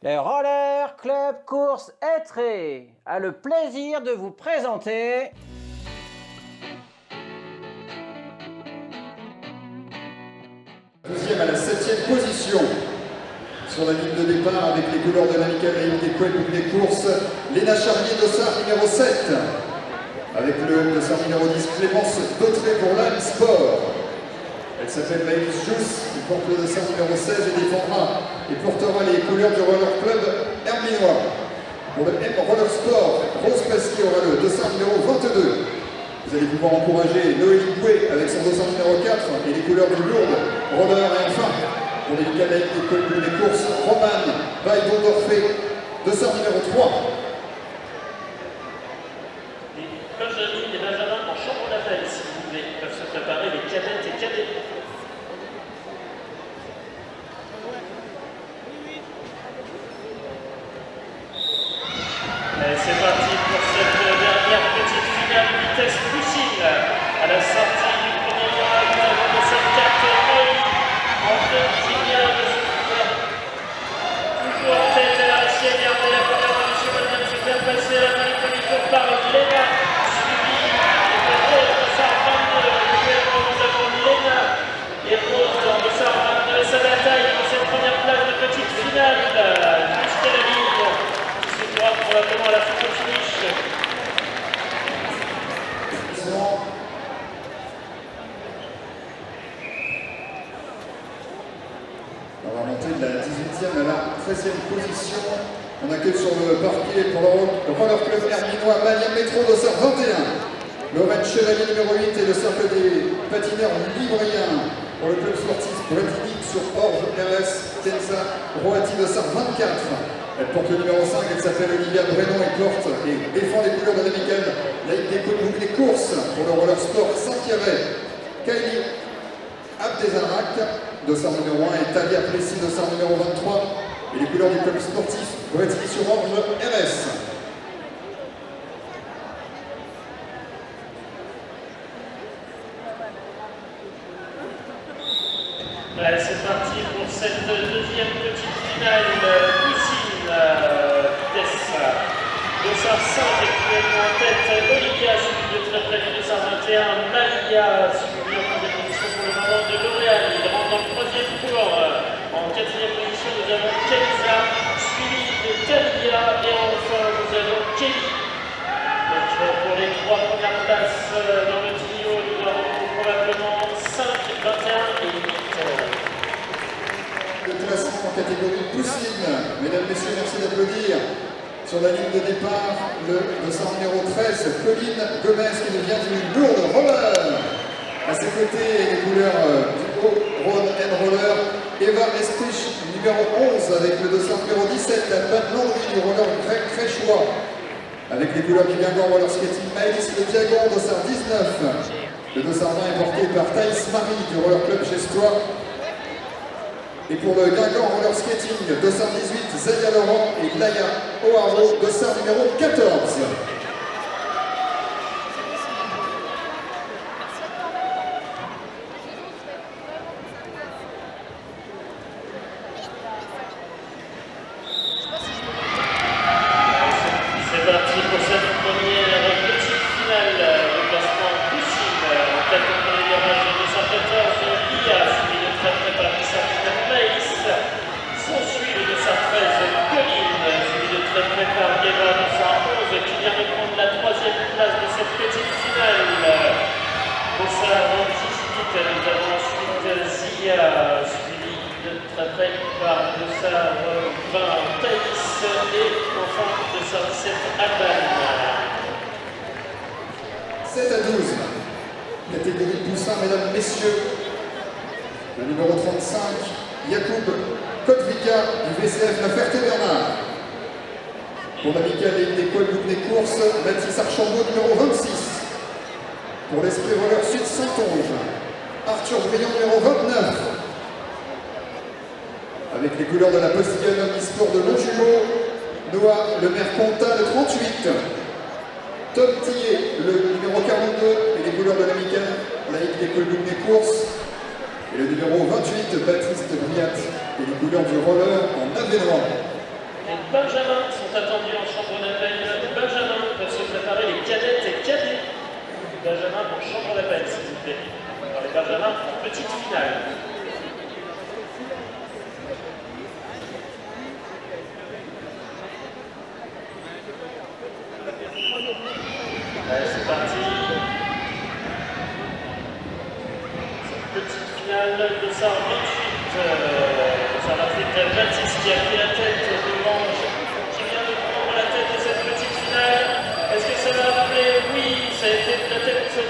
Le Roller Club Course Étré a le plaisir de vous présenter deuxième à la 7e position sur la ligne de départ avec les couleurs de l'amicale Ligue des Couettes des courses, Léna Charlier-Dossard numéro 7 avec le dossard numéro 10 Clémence Dautré pour l'âme sport. Elle s'appelle Maëlys Jousse, qui porte le dossard numéro 16 et défendra et portera les couleurs du Roller Club Herminois. Pour le M Roller Sport, Rose Pasquier aura le dossard numéro 22. Vous allez pouvoir encourager Noélie Boué avec son dossard numéro 4 et les couleurs du Lourdes, Roller et enfin, pour les cadettes des courses, Romane Baïdon d'Orphée, dossard numéro 3. Benjamin et Benjamin en chambre d'appel, si vous voulez, peuvent se préparer les cadettes et cadets. Allez, c'est parti pour cette dernière petite finale vitesse poussine. À la sortie du premier virage, nous avons de cette carte Noélie en tête qui vient de se faire toujours en tête à la Sienne Hervé, la première position vient de se faire passer la main de tour par Léna, suivi de Rose de Sarvane. Nous avons Léna et Rose de Sarvane et sa bataille dans cette première place de petite finale jusqu'à la ligne. Probablement à la photo finish. On va monter de la 18e à la 13e position. On accueille sur le parquet pour le Roller Club Herminois Malian Métro dossard 21. Lorraine Chevalier numéro 8 et le cercle des patineurs libriens pour le club sportif Bretigny sur Orge RS Tensa Roati dossard 24. Elle porte le numéro 5, elle s'appelle Olivia Brennon et porte et défend les couleurs de l'amicale Ligue des courses pour le roller sport Saint-Pierre. Kylie Abdezarak, dossard numéro 1 et Talia Plessis, dossard numéro 23 et les couleurs du club sportif Bretigny sur Orge RS. Allez, c'est parti pour cette deuxième petite finale poussine vitesse. Dossard 5 actuellement en tête, Olivia suivi de très près du dossard 21, Malia suivi en première position pour le moment de L'Oréal. Il rentre dans le troisième tour. En quatrième position, nous avons Kenza, suivi de Talia et enfin nous avons Kelly. Donc pour les trois premières places dans le trio, nous avons probablement 5, 21 et 8. Le classement en catégorie poussine. Mesdames, Messieurs, merci d'applaudir. Sur la ligne de départ, le dossard numéro 13, Colline Gomez, qui nous vient du Lourdes Roller. À ses côtés, les couleurs du Haut-Rhône and Roller, Eva Estrich, numéro 11, avec le dossard numéro 17, Alban Landry du Roller Grec Créchois. Avec les couleurs du Guingamp Roller Skating, Maëlys Le Diagon, dossard 19. Le dossard 20 est porté par Thaïs Marie du Roller Club Gestois. Et pour le Guingamp Roller Skating, dossard 18, Zaya Laurent et Laya O'Haro, dossard numéro 14. C'est parti pour cette première petite finale de classement poussine. En tête au premier virage, 214, Lia, suivi de très près par Maëlys. S'ensuit le dossard 13, Colline, suivi de très près par Eva, dossard 11, qui vient de prendre la troisième place de cette petite finale. Dossard 18, nous avons ensuite Zia, suivi de très près par dossard 20, Thaïs et enfin dossard 7, Alban. 7 à 12. Catégorie poussin, mesdames, messieurs. Le numéro 35, Yacoub Kotvika du VCF La Ferté-Bernard. Pour l'amicale Ligue des Couettes des courses, Mathis Archambault, numéro 26. Pour l'Esprit Roller Sud Saint-Onge, Arthur Briand, numéro 29. Avec les couleurs de la Postillonne Omnisport de Longjumeau, Noah Le Mercontin, le 38. Tom Tillet, le numéro 42, et les couleurs de l'amicale la Ligue des Couettes des courses. Et le numéro 28, Baptiste Briat, et les couleurs du roller en Avenois. Benjamin sont attendus en chambre d'appel. Benjamin peuvent se préparer les cadettes et cadets. Benjamin en chambre d'appel, s'il vous plaît. Alors les Benjamins en petite finale. Allez, c'est parti. Cette petite finale de ça 28. Ça va faire Baptiste qui a pris la tête devant, qui vient de prendre la tête de cette petite finale. Est-ce que ça va rappeler? Oui, ça a été la tête de ce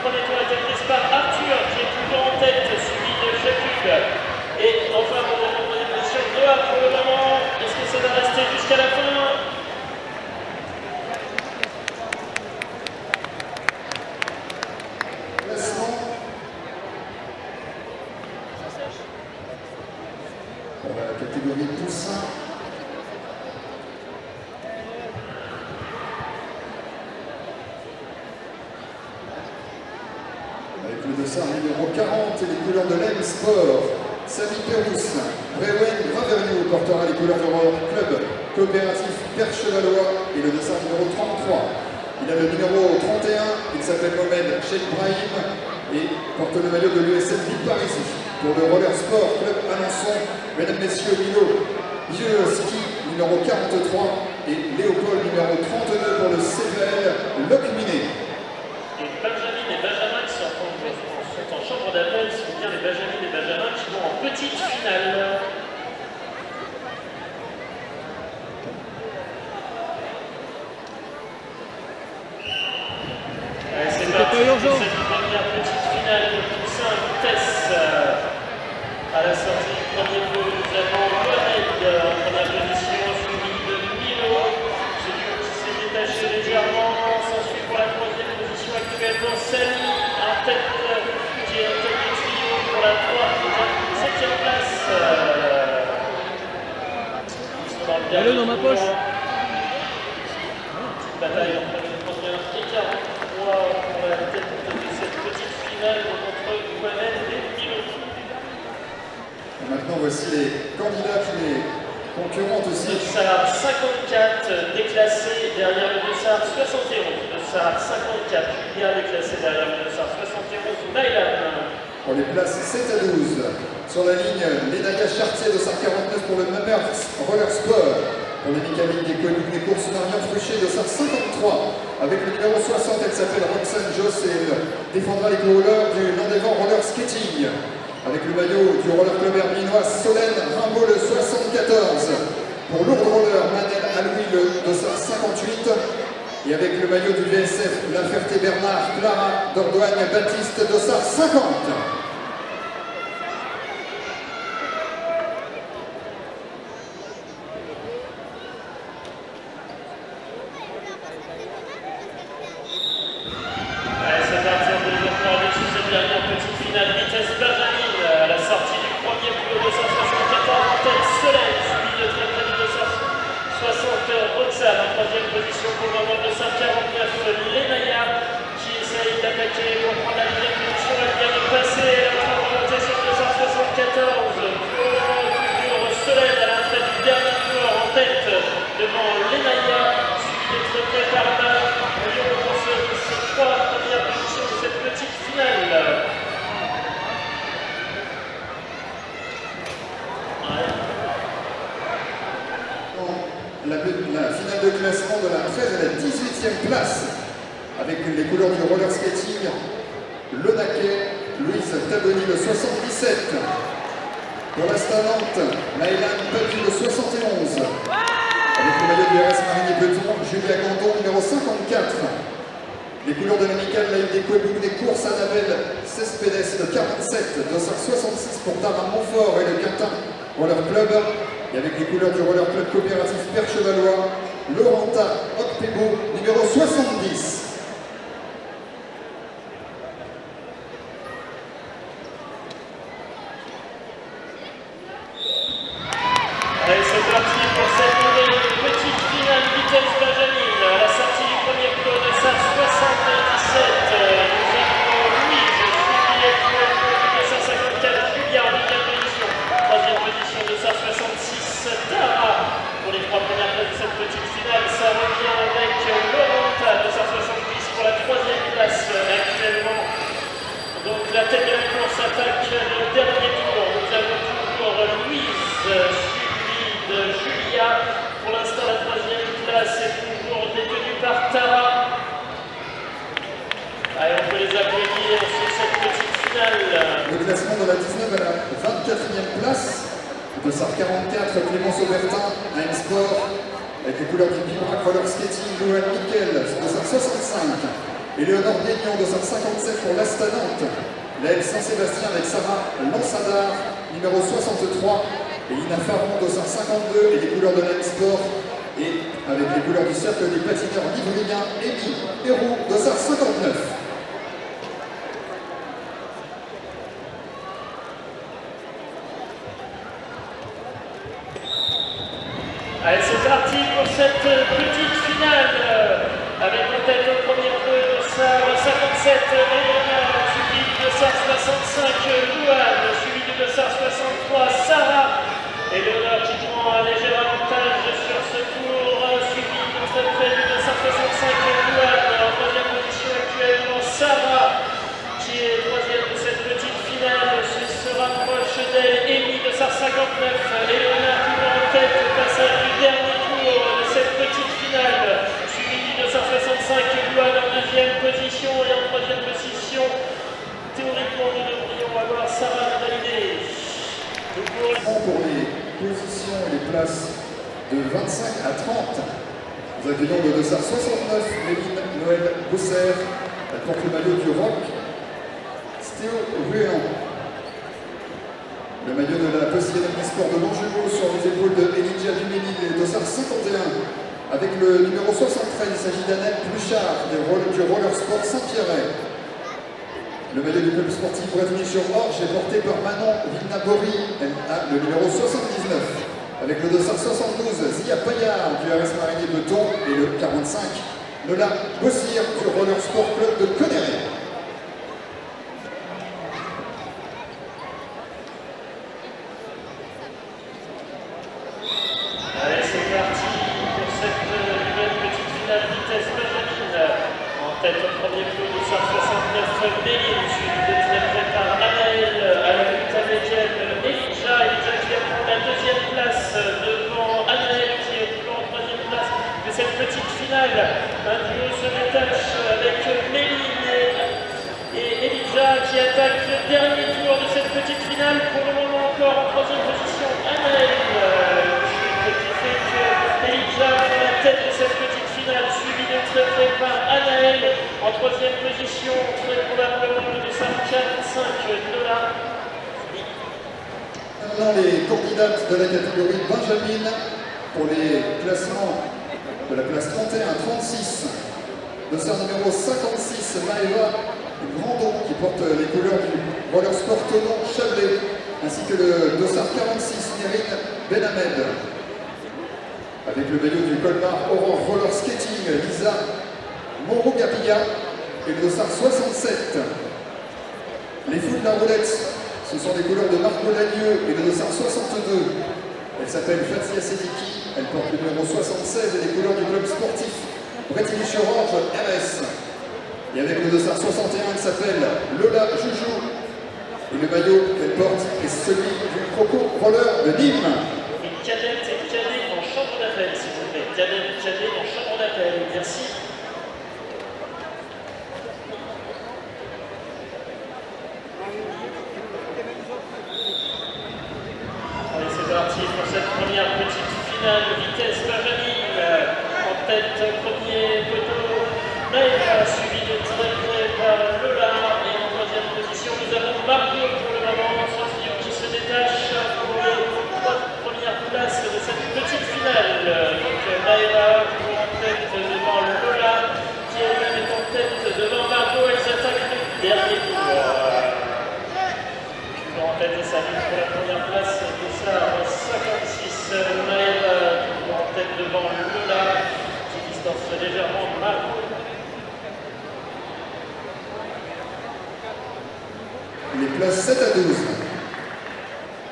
premier tour a été prise par Arthur qui est toujours en tête, suivi de Jacob. Et enfin, pour la troisième position, Noah pour le moment. Est-ce que ça va rester jusqu'à la fin? Pour la catégorie poussin. Avec le dossard numéro 40 et les couleurs de l'M Sport, Samy Pérousse, Brewen Graverniou portera les couleurs de Club Coopératif Perche-Valois et le dossard numéro 33. Il a le numéro 31, il s'appelle Mohamed Cheikh Brahim et porte le maillot de l'USM Ville-Parisis. Pour le Roller Sport Club Alençon, mesdames, messieurs, Milo Ski numéro 43 et Léopold numéro 32 pour le CVL Locminé. Les Benjamin et Benjamin qui sont en chambre d'appel sont bien les Benjamin et Benjamin qui vont en petite finale. Allez, c'est parti pour cette première petite finale de poussin à vitesse. À la sortie du premier pot, nous avons Mohamed en première position, suivi de Milo. Celui qui s'est détaché légèrement. S'ensuit pour la troisième position actuellement Samy en tête, qui est en tête du trio pour la 7e place. Ils sont dans le dernier dans ma poche. Petite bataille entre le 31 et 43 pour la tête de cette petite finale entre Mohamed et Milo. Et maintenant, voici les candidats qui les concurrentent aussi. Dossard 54 déclassé derrière le Dossard 71. Dossard 54 bien déclassé derrière le Dossard 71. Naïlan. Pour les places 7 à 12. Sur la ligne, Lénaïa Chartier, dossard 49 pour le Mamers Roller Sport. Pour les mécaniques des courses, Marion Fruchet, dossard 53. Avec le numéro 60, elle s'appelle Roxane Joss et elle défendra les coureurs du Landévent Roller Skating. Avec le maillot du Roller Club Herbinois, Solène Rimbaud, le 74. Pour Lourdes Roller, Manel Aloui, le dossard 58. Et avec le maillot du VSF, La Ferté-Bernard, Clara Dordogne, Baptiste, dossard 50. Allez, c'est parti, on peut les regarder sur cette dernière petite finale. Vitesse Benjamin à la sortie du premier boulot de 174 en tête Solène, suivi de très près du 260 Roxane en troisième position pour le moment de 149 Lénaïa qui essaye d'attaquer pour prendre la deuxième position. Elle vient de passer, elle est en train de remonter sur le 274. Pour Solène à l'entrée du dernier tour en tête devant Lénaïa, suivi de très près par Lyon pour ces trois premières positions de cette petite finale. La finale de classement de la 13 à la 18e place avec les couleurs du roller skating, le Naquet, Louise Taboni le 77. Pour la Stanante, Maëlan Patu le 71. Avec le maillot du RS Marigny-Beton, Julia Gandon numéro 54. Les couleurs de l'amicale Laïc des Couébou des courses, Annabelle Cespedes le 47. Dossard 66 pour Tara Montfort et le Quintin Roller Club. Et avec les couleurs du Roller Club Coopératif Perche-Valois, Laurenta Ocpebo, numéro 70. Allez, c'est parti pour cette nouvelle petite finale vitesse Benjamin. À la sortie du premier coup de sa 77, nous avons Louise, suivi de sa 54, Julia en deuxième position. Troisième position de sa 66, Tara pour les trois Lola. Pour l'instant, la troisième place est toujours détenue par Tara. Allez, on peut les applaudir sur cette petite finale. Le classement de la 19 à la 24e place. Dossard 44, Clémence Aubertin, Nine Sport, avec les couleurs du Bibrac Roller Skating, Louane Mickel, Dossard 65. Éléonore Guignon, Dossard 57 pour l'Asta Nantes. Laëlle Saint-Sébastien avec Sarah Lansadar, numéro 63. Et Lina Faron, Dossard 52, et les couleurs de Nine Sport. Et avec les couleurs du cercle des patineurs livriens, Amy Héroux, Dossard 59. Allez, c'est parti pour cette petite finale avec en tête au premier peu Dossard 57, Léonard, suivi de Dossard 65, Louane, suivi de Dossard 63, Sarah. Et Léonard qui prend un léger avantage sur ce tour, suivi de très près de Dossard 65, Louane. En troisième position actuellement, Sarah qui est troisième de cette petite finale, se rapproche d'elle, Amy Dossard 59, et Léonard qui va en tête au passage du dernier tour de cette petite finale, suivi du 265, Louane en deuxième position, et en troisième position, théoriquement nous devrions avoir Sarah validée. Pour les positions et les places de 25 à 30, nous accueillons le Dossard 69, Méline Noël Bousser, elle porte le maillot du Rock, Stéo Ruéan. Le maillot de la Possillonne Sport de Longjumeau sur les épaules de Elijah Duménil et Dossard 51. Avec le numéro 73, il s'agit d'Annette Bluchard du Roller Sport Saint-Pierre. Le maillot du club sportif Bretigny-sur-Orge est porté par Manon Villenabori, elle a le numéro 79. Avec le Dossard 72, Zia Payard du RS Marinier Beton et le 45, Nola Bossir du Roller Sport Club de Connery. Allez, c'est parti pour cette nouvelle petite finale vitesse Benjamin. En tête au premier coup, Dossard 69, Méline, suivi de très près par Anaël, à la lutte américaine, Elijah qui prend la deuxième place devant Anaël qui est en troisième place de cette petite finale. Un duo se détache avec Méline et Elijah qui attaque le dernier tour de cette petite finale. Pour le moment encore en troisième position, Anaël. Qui fait que Elijah prend la tête de cette petite finale, suivi de très près par Anaël. En troisième position, très probablement le Dossard 45 $. Maintenant les candidates de la catégorie Benjamin pour les classements de la place 31-36. Dossard numéro 56, Maëva Grandon qui porte les couleurs du Roller Sport Tonon Chablais, ainsi que le Dossard 46, Nérine Benhamed. Avec le maillot du Colmar Aurore Roller Skating, Lisa Moreau-Gapilla et le Dossard 67. Les fous de la roulette, ce sont les couleurs de Marco Lagneux et le Dossard 62. Elle s'appelle Fatia Sediki, elle porte le numéro 76 et les couleurs du club sportif Bretigny-sur-Orge RS. Et avec le Dossard 61, elle s'appelle Lola Joujou. Et le maillot qu'elle porte est celui du Croco Roller de Nîmes. Cadette et cadet en chambre d'appel, s'il vous plaît. Cadette et cadet en chambre d'appel. Merci. Allez, c'est parti pour cette première petite finale de vitesse Benjamin. En tête, premier poteau, Maëva, suivi de très près par Lola. Et en troisième position, nous avons Margot pour le moment, qui se détache pour les première place de cette petite finale. Donc Maëva toujours en tête devant Lola, qui elle-même est en tête devant Margot. Elle s'attaque le dernier tour. Toujours en tête de sa lutte pour la première place, Dossard 56. Maëva toujours en tête devant Lola, qui distance légèrement Margot. Les places 7 à 12.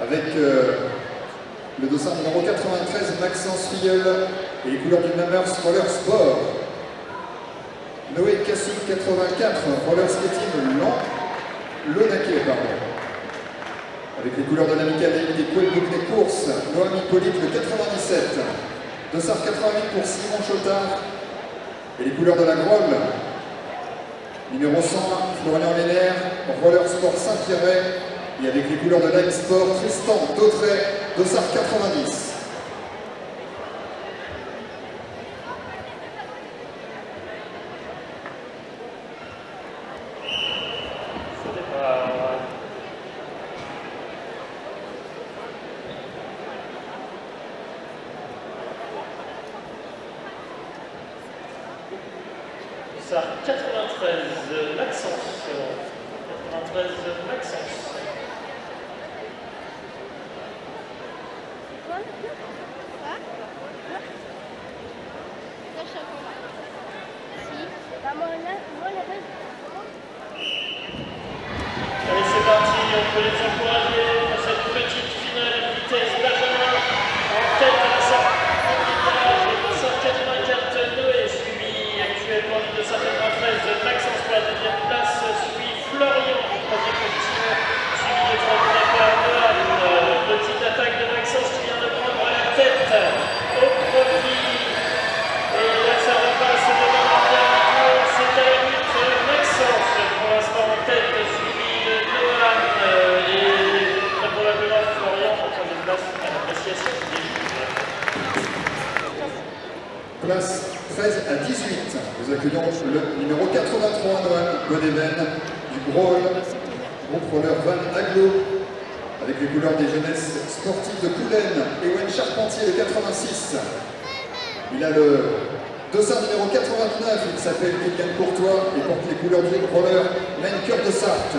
Avec le Dossard numéro 93, Maxence Filleul et les couleurs du Mammers Roller Sport. Noé Cassoul 84, Roller Skating Lonaquet, avec les couleurs de l'amicale des Couette Bouclet Course. Noémie Hippolyte le 97. 87. Dossard 88 pour Simon Chotard. Et les couleurs de la Grolle. Numéro 100, Florian Lénaire, Roller Sport Saint-Pierret. Et avec les couleurs de Line Sport, Tristan Dautrey, Dossard 90. Ça 93 Maxence. 93 Maxence. Allez, c'est parti, on peut les encourager pour cette petite finale vitesse Benjamin en tête de sa village, le 284 Noé, suivi actuellement du 293 Maxence pour la deuxième place, suivi Florian en troisième position, suivi de troisième par Noam. Petite attaque de Maxence qui vient de prendre la tête au profit. Et là, ça repasse devant le dernier tour. C'est à la lutte Maxence pour l'instant en tête, suivi de Noam et très probablement Florian en troisième place à l'appréciation des juges. Place 13 à 18. Nous accueillons le numéro 83, Noam Godeben, du Groll, groupe roller Van Aglo, avec les couleurs des jeunesses sportives de Coulennes, et Ewen Charpentier, le 86. Il a le dossard numéro 89, il s'appelle Kylian Courtois et porte les couleurs du roller Main Cœur de Sarthe.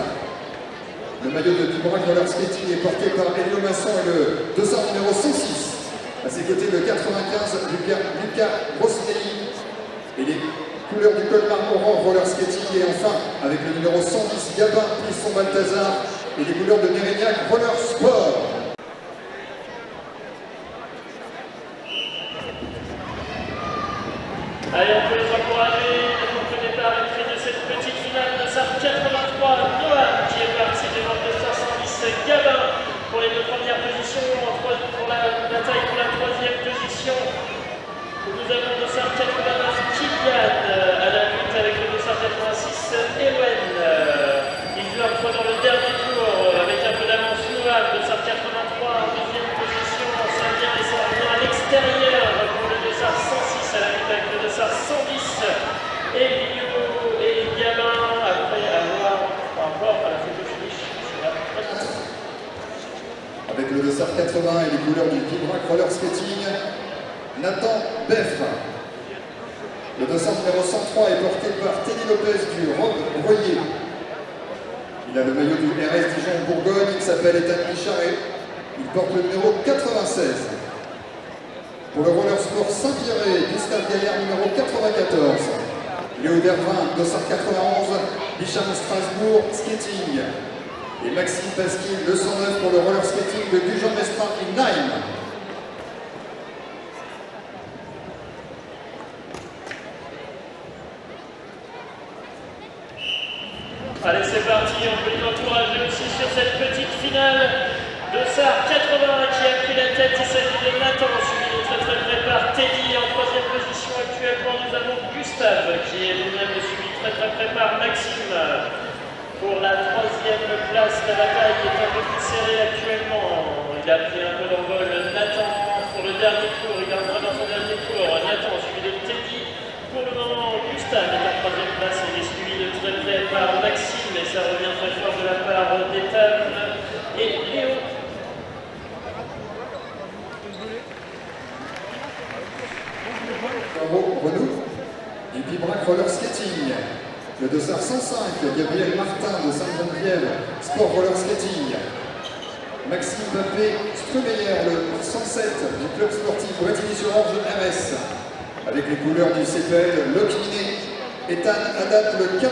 Le maillot de Dubrac Roller Skating est porté par Elio Masson et le dossard numéro 106. À ses côtés, le 95, Lucas Rosnelli et les couleurs du Colmar Oran Roller Skating. Et enfin, avec le numéro 110, Gabin Plisson Balthazar et les couleurs de Mérignac Roller Sport. Allez, on peut les encourager. Donc, le départ est fait de cette petite finale de SAR 83. Noam qui est parti devant le 210 Gabin pour les deux premières positions. Pour la bataille pour la troisième position, nous avons le SAR 89 Kylian à la lutte avec le 286 Ewen. Il entre dans le dernier tour avec un peu d'avance. Noam, le SAR 83 en deuxième position. Ça vient et ça revient à l'extérieur pour le 206 à la lutte avec le 210 et Lio et Gabin après avoir encore à la photo finish. Avec le dossard 80 et les couleurs du Vibrac Roller Skating, Nathan Beffre. Le dossard numéro 103 est porté par Teddy Lopez du Rob Royer. Il a le maillot du RS Dijon Bourgogne, il s'appelle Ethan Micharet. Il porte le numéro 96. Pour le roller sport Saint-Pierret, Gustave Gaillard numéro 94. Léo Dervin, dossard 91, Bicham Strasbourg, skating. Et Maxime Pasquille, le 109 pour le roller skating de Gujan-Mestrin et Naïm. Allez, c'est parti, on peut les encourager aussi sur cette petite finale de SAR 80 qui a pris la tête. Il s'agit de Nathan, suivi de très près par Teddy. En troisième position actuellement, nous avons Gustave qui est lui-même suivi très près par Maxime. Pour la troisième place, la bataille est un peu plus serrée actuellement. Il a pris un peu d'envol. Nathan pour le dernier tour, il entre dans son dernier tour. Nathan suivi de Teddy. Pour le moment, Gustave est en troisième place. Il est suivi de très près par Maxime et ça revient très fort de la part d'Ethan et Léo. Renaud du Vibrac Roller Skating. Le dossard 105, Gabriel Martin de Sainte-Geneviève, Sport Roller Skating. Maxime Bappé Strumeyer, le 107 du club sportif Bretigny-sur-Orge RS. Avec les couleurs du CPL, Locminé, Ethan Haddad, le 80.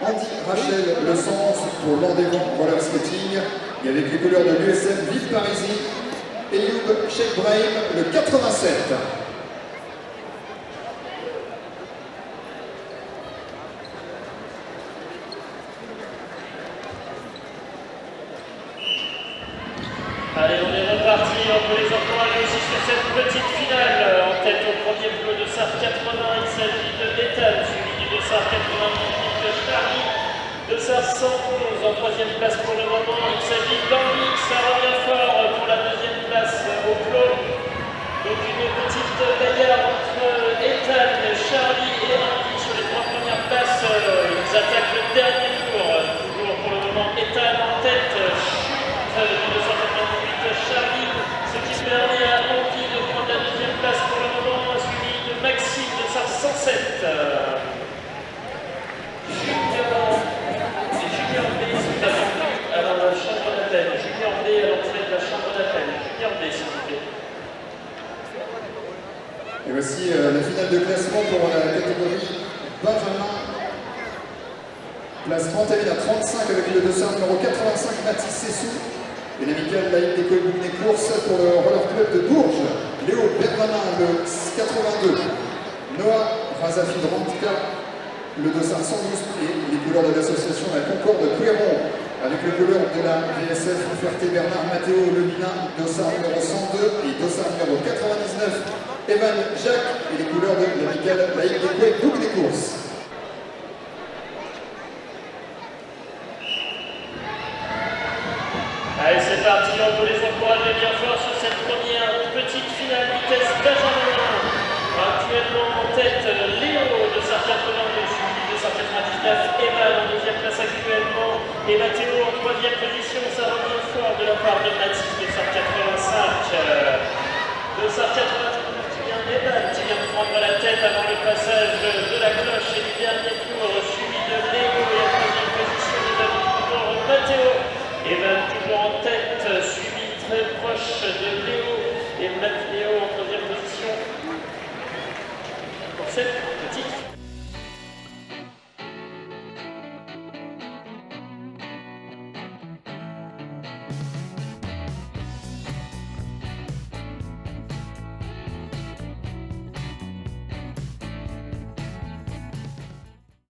Andy Rachel, le 111 pour l'Andévent Roller Skating. Et avec les couleurs de l'USM Ville-Parisis, Eyoub Sheikh Brahim, le 87. Allez, on est reparti, on peut les encourager aussi 711 en troisième place pour le moment. Il s'agit d'Andy, ça revient fort pour la deuxième place au clos. Donc une petite bagarre entre Ethan, Charlie et Andy sur les trois premières places. Ils attaquent le dernier tour. Toujours pour le moment Ethan en tête, chute de 298 Charlie, ce qui permet à Andy de prendre la deuxième place pour le moment, suivi de Maxime de 507. Junior B sont attendus à la chambre d'appel. Junior B à l'entrée de la chambre d'appel. Junior B, s'il vous plaît. Et voici la finale de classement pour la catégorie Benjamin. Placement termine à 35 avec le dossard numéro 85 Mathis Sessou. Et l'amicale laïque des communes courses pour le roller club de Bourges. Léo Bermanin, le 82. Noah Razafidrantka, le dossard 112 et les couleurs de l'association La Concorde Couéron. Avec les couleurs de la VSF Ferté-Bernard Mathéo Levina, dossard numéro 102 et dossard numéro 99, Evan Jacques et les couleurs de l'amicale laïque des Couets, double des courses. Allez, c'est parti, on peut les encourager bien fort sur cette première petite finale vitesse Benjamin. Actuellement en tête, Léo de 182, suivi de 199, Evan en deuxième place actuellement, et Mathéo en troisième position. Ça revient fort de la part de Mathis de 185. De 189 qui vient d'Evan, qui vient de prendre la tête avant le passage de la cloche et du dernier tour, suivi de Léo et en troisième position de David toujours Mathéo. Evan toujours en tête, suivi très proche de Léo et Mathéo en troisième position. Pour cette